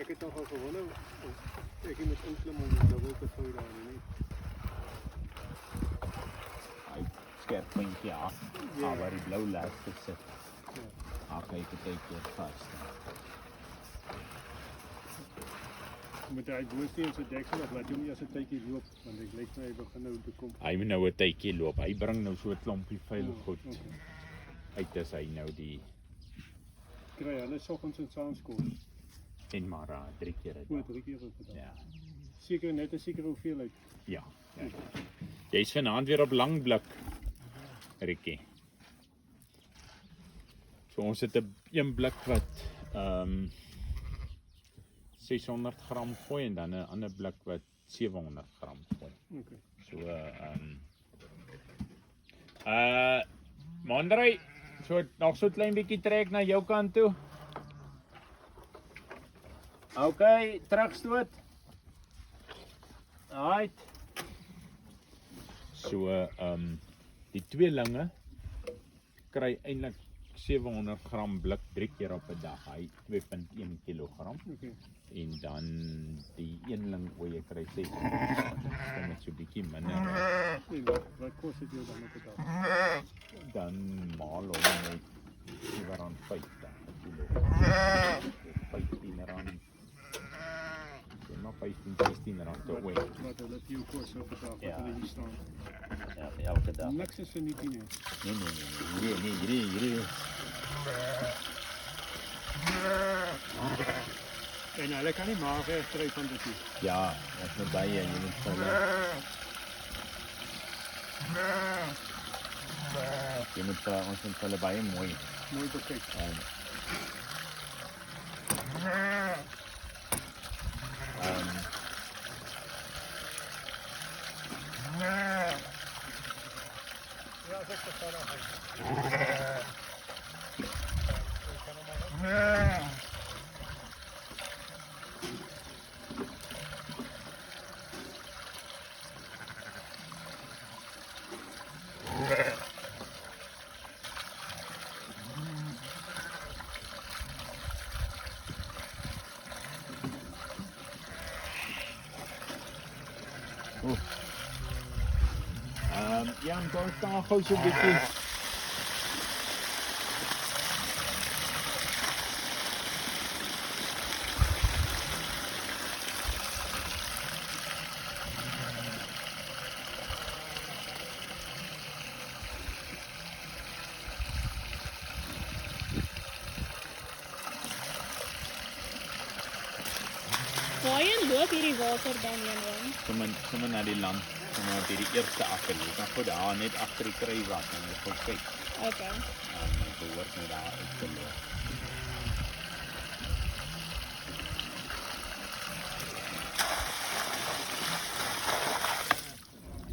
Ek het nogal gewonder of ek moet inklim om die dubbel te gooi daar nie. Hy skerp puntjie af, waar die blou laaste sit. Kyk het hy keer vast. Moet hy boosteen sy deksel of laat jy hom eers 'n tydjie loop, want ek lyk my hy begin nou te kom. Hy moet nou 'n tydjie loop. Hy bring nou so 'n klompie vuil goed. Okay. Uit is hy nou die Kry hulle soggens en saans kos. en maar 3 keer 'n O, dag. 3 keer op 'n dag. Ja. Seker net 'n sekere hoeveelheid. Ja. Jy's vanaand weer op lang blik, Rikkie. So ons het 'n een blik wat 600 gram gooi en dan 'n ander blik wat 700 gram gooi. Okay. So Mandrey, so nog so 'n klein bietjie trek na jou kant toe. Okay, terugstoot. Right. So die tweelinge kry eintlik 700 gram blik 3 keer op 'n dag. Hy 2.1 kg. Okay. En dan die eenling waar jy kry 6 gram, net so bietjie minder. En wat kos dit jou dan op 'n dag? Dan maal hom met R50 kg. 15 rand. Maar 15, 16 rand per week. Wat hulle vir jou kos op 'n dag, Ja. wat hulle hier staan. Ja, elke dag. Niks is vir nie nie. Nee, hierdie. En hulle kan nie maar regstreeks van dit nie. Ja, dat is baie, jy moet hulle. Jy moet ons moet hulle baie mooi. Mooi bekyk. Ja, dit is ja, dan staan gou so 'n bietjie. Waarheen loop hierdie water dan heen? Kom na die land. Kom op hierdie eerste akker. Jy kan goed daar net agter die kruiwag en jy gaan kyk. Okay. Behoort net daar uit te loop.